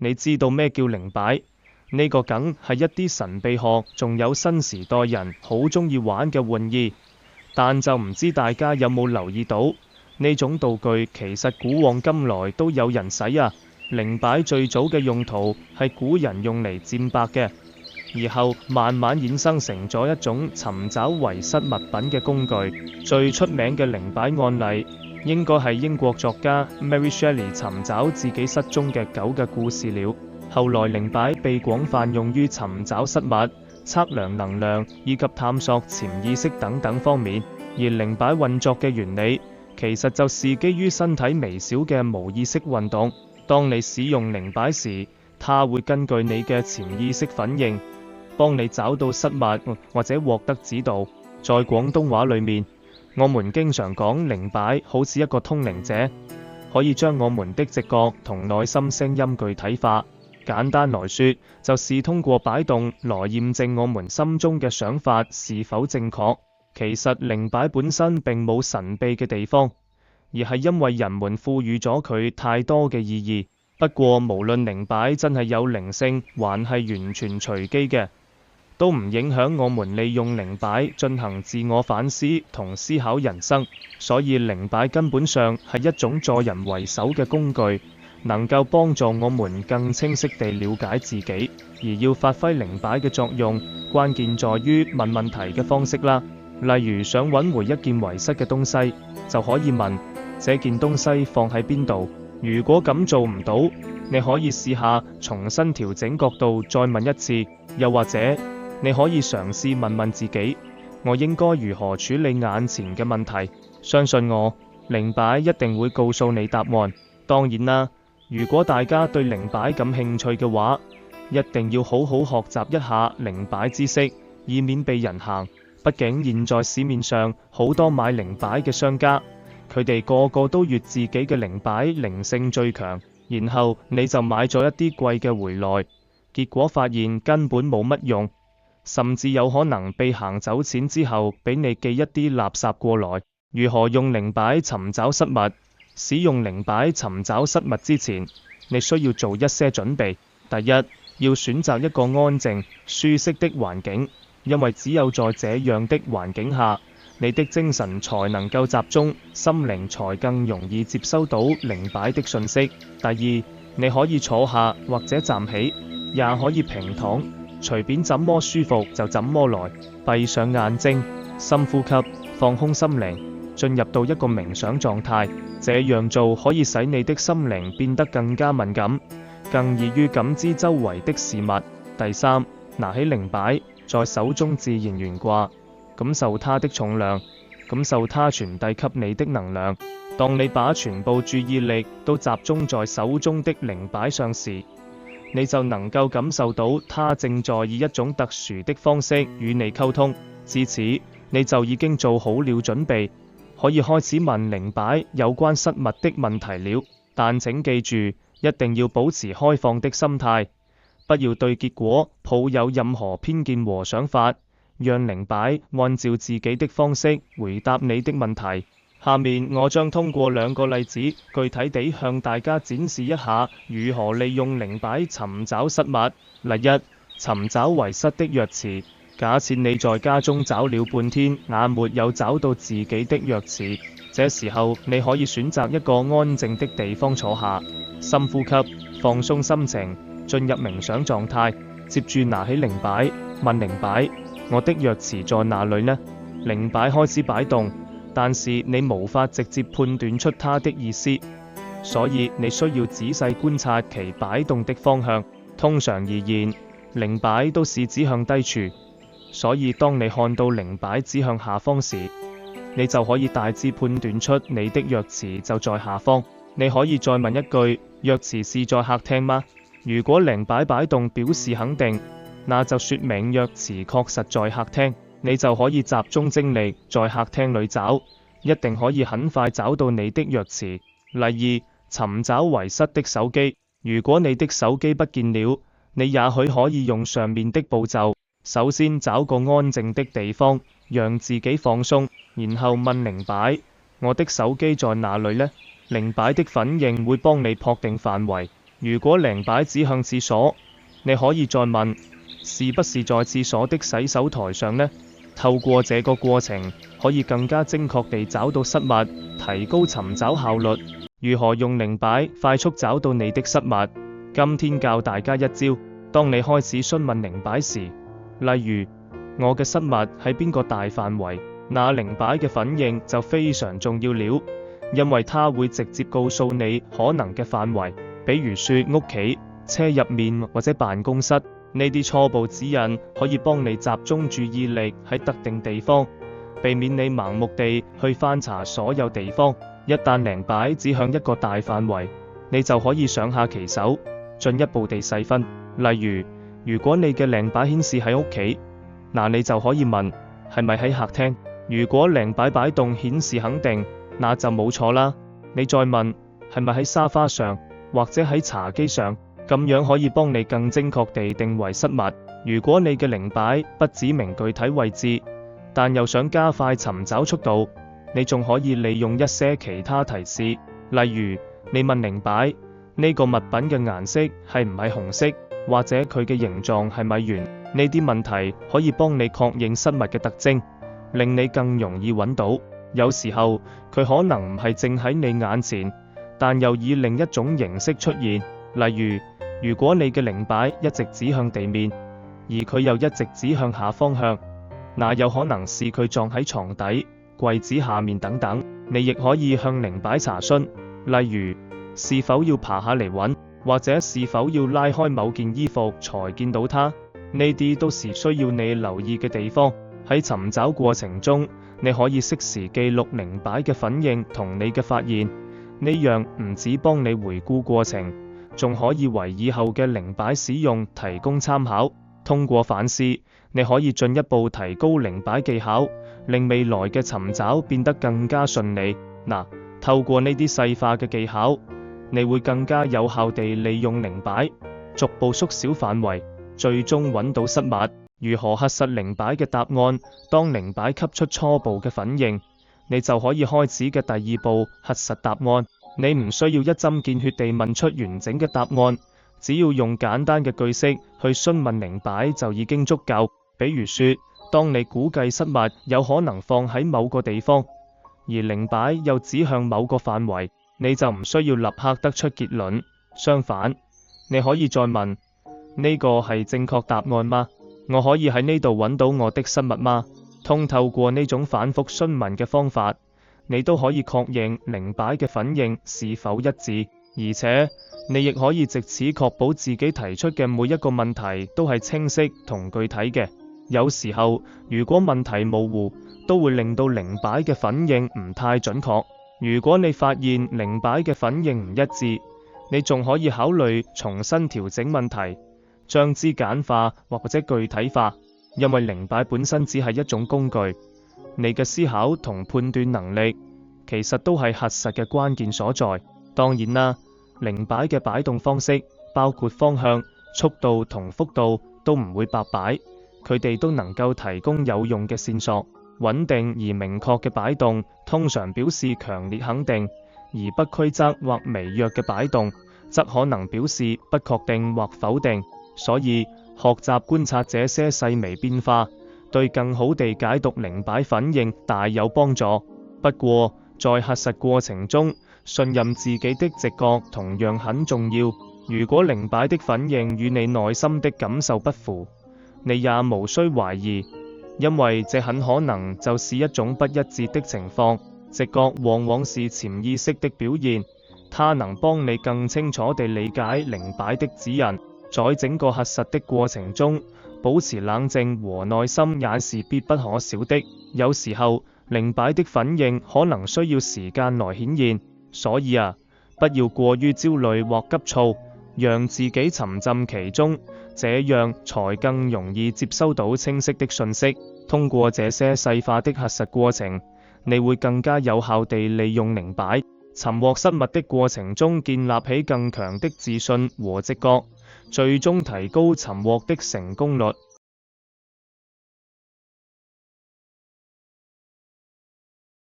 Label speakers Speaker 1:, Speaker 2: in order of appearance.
Speaker 1: 你知道咩叫靈擺？呢個梗係一啲神秘學，仲有新時代人好中意玩嘅玩意，但就唔知大家有冇留意到呢種道具其實古往今來都有人使啊！靈擺最早嘅用途係古人用嚟占卜嘅，而後慢慢衍生成咗一種尋找遺失物品嘅工具。最出名嘅靈擺案例應該係英國作家 Mary Shelley 尋找自己失蹤嘅狗嘅故事了。後來靈擺被廣泛用於尋找失物、測量能量以及探索潛意識等等方面。而靈擺運作嘅原理其實就是基於身體微小嘅無意識運動。當你使用靈擺時，它會根據你嘅潛意識反應，幫你找到失物或者獲得指導。在廣東話裏面，我們經常講靈擺好似一個通靈者，可以將我們的直覺同內心聲音具體化。簡單來說，就是通過擺動來驗證我們心中嘅想法是否正確。其實靈擺本身並冇神秘嘅地方，而係因為人們賦予咗佢太多嘅意義。不過無論靈擺真係有靈性，還係完全隨機嘅，都唔影響我們利用靈擺進行自我反思同思考人生。所以靈擺根本上係一種助人為手嘅工具，能夠幫助我們更清晰地了解自己。而要發揮靈擺嘅作用，關鍵在於問問題嘅方式啦。例如想揾回一件遺失嘅東西，就可以問這件東西放喺邊度。如果咁做唔到，你可以試下重新調整角度再問一次，又或者你可以嘗試問問自己，我應該如何處理眼前嘅問題。相信我，靈擺一定會告訴你答案。當然啦，如果大家對靈擺感興趣嘅話，一定要好好學習一下靈擺知識，以免被人行。畢竟現在市面上好多買靈擺嘅商家，佢哋個個都越自己嘅靈擺靈性最強，然後你就買咗一啲貴嘅回來，結果發現根本冇乜用，甚至有可能被行走錢之後俾你寄一啲垃圾過來。如何用靈擺尋找失物？使用靈擺尋找失物之前，你需要做一些準備。第一，要選擇一個安靜、舒適的環境，因為只有在這樣的環境下，你的精神才能夠集中，心靈才更容易接收到靈擺的訊息。第二，你可以坐下或者站起，也可以平躺，隨便怎麼舒服就怎麼來。閉上眼睛，深呼吸，放空心靈，進入到一個冥想狀態。這樣做可以使你的心靈變得更加敏感，更易於感知周圍的事物。第三，拿起靈擺，在手中自然懸掛，感受它的重量，感受它傳遞給你的能量。當你把全部注意力都集中在手中的靈擺上時，你就能夠感受到它正在以一種特殊的方式與你溝通。至此，你就已經做好了準備，可以開始問靈擺有關失物的問題了。但請記住，一定要保持開放的心態，不要對結果抱有任何偏見和想法，讓靈擺按照自己的方式回答你的問題。下面我將通過兩個例子，具體地向大家展示一下如何利用靈擺尋找失物。例一，尋找遺失的鑰匙。假設你在家中找了半天，也沒有找到自己的鑰匙，這時候你可以選擇一個安靜的地方坐下，深呼吸，放鬆心情，進入冥想狀態。接住拿起靈擺，問靈擺：我的鑰匙在哪裏呢？靈擺開始擺動，但是你無法直接判斷出它的意思，所以你需要仔細觀察其擺動的方向。通常而言，靈擺都是指向低處，所以當你看到靈擺指向下方時，你就可以大致判斷出你的鑰匙就在下方。你可以再問一句：鑰匙是在客廳嗎？如果靈擺擺動表示肯定，那就說明鑰匙確實在客廳，你就可以集中精力在客廳裏找，一定可以很快找到你的鑰匙。例二，尋找遺失的手機。如果你的手機不見了，你也許可以用上面的步驟。首先找個安靜的地方，讓自己放鬆，然後問靈擺：我的手機在哪裏呢？靈擺的反應會幫你確定範圍。如果靈擺指向廁所，你可以再問，是不是在廁所的洗手台上呢？透過這個過程，可以更加精確地找到失物，提高尋找效率。如何用靈擺快速找到你的失物？今天教大家一招。當你開始詢問靈擺時，例如我嘅失物喺邊個大範圍，那靈擺嘅反應就非常重要了，因為它會直接告訴你可能嘅範圍，比如說屋企、車入面或者辦公室。呢啲初步指引可以幫你集中注意力喺特定地方，避免你盲目地去翻查所有地方。一旦靈擺指向一個大範圍，你就可以上下其手，進一步地細分。例如，如果你嘅靈擺顯示喺屋企，那你就可以問係咪喺客廳。如果靈擺擺動顯示肯定，那就冇錯啦。你再問係咪喺沙發上或者喺茶几上，咁樣可以幫你更精確地定為失物。如果你嘅靈擺不指明具體位置，但又想加快尋找速度，你仲可以利用一些其他提示。例如，你問靈擺呢個物品嘅顏色係唔係紅色，或者佢嘅形狀係咪圓？呢啲問題可以幫你確認失物嘅特徵，令你更容易揾到。有時候佢可能唔係正喺你眼前，但又以另一種形式出現。例如，如果你嘅靈擺一直指向地面，而佢又一直指向下方向，那有可能是佢撞喺床底、櫃子下面等等。你亦可以向靈擺查詢，例如是否要爬下嚟揾，或者是否要拉開某件衣服才見到它。呢啲都是需要你留意嘅地方。喺尋找過程中，你可以適時記錄靈擺嘅反應同你嘅發現，呢樣唔止幫你回顧過程，仲可以為以後嘅靈擺使用提供參考。通過反思，你可以進一步提高靈擺技巧，令未來嘅尋找變得更加順利。透過呢啲細化嘅技巧，你會更加有效地利用靈擺，逐步縮小範圍，最終揾到失物。如何核實靈擺嘅答案？當靈擺給出初步嘅反應，你就可以開始嘅第二步核實答案。你唔需要一針見血地問出完整嘅答案，只要用簡單嘅句式去詢問靈擺就已經足夠。比如說，當你估計失物有可能放喺某個地方，而靈擺又指向某個範圍，你就唔需要立刻得出結論。相反，你可以再問，呢個係正確答案嗎？我可以喺呢度揾到我的失物嗎？透過呢種反覆詢問嘅方法，你都可以確認靈擺嘅反應是否一致，而且你亦可以藉此確保自己提出嘅每一個問題都係清晰同具體嘅。有時候，如果問題模糊，都會令到靈擺嘅反應唔太準確。如果你發現靈擺嘅反應唔一致，你仲可以考慮重新調整問題，將之簡化或者具體化，因為靈擺本身只係一種工具，你嘅思考同判斷能力其實都係核實嘅關鍵所在。當然啦，靈擺嘅擺動方式，包括方向、速度同幅度都唔會白擺，佢哋都能夠提供有用嘅線索。穩定而明確嘅擺動通常表示強烈肯定，而不曲折或微弱嘅擺動則可能表示不確定或否定。所以學習觀察這些細微變化，對更好地解讀靈擺反應大有幫助。不過在核實過程中，信任自己的直覺同樣很重要。如果靈擺的反應與你內心的感受不符，你也無需懷疑，因為這很可能就是一種不一致的情況。直覺往往是潛意識的表現，它能幫你更清楚地理解靈擺的指引。在整個核實的過程中，保持冷靜和耐心也是必不可少的。有時候，靈擺的反應可能需要時間來顯現，所以不要過於焦慮或急躁，讓自己沉浸其中，這樣才更容易接收到清晰的信息。通過這些細化的核實過程，你會更加有效地利用靈擺，尋獲失物的過程中建立起更強的自信和直覺，最終提高尋獲的成功率。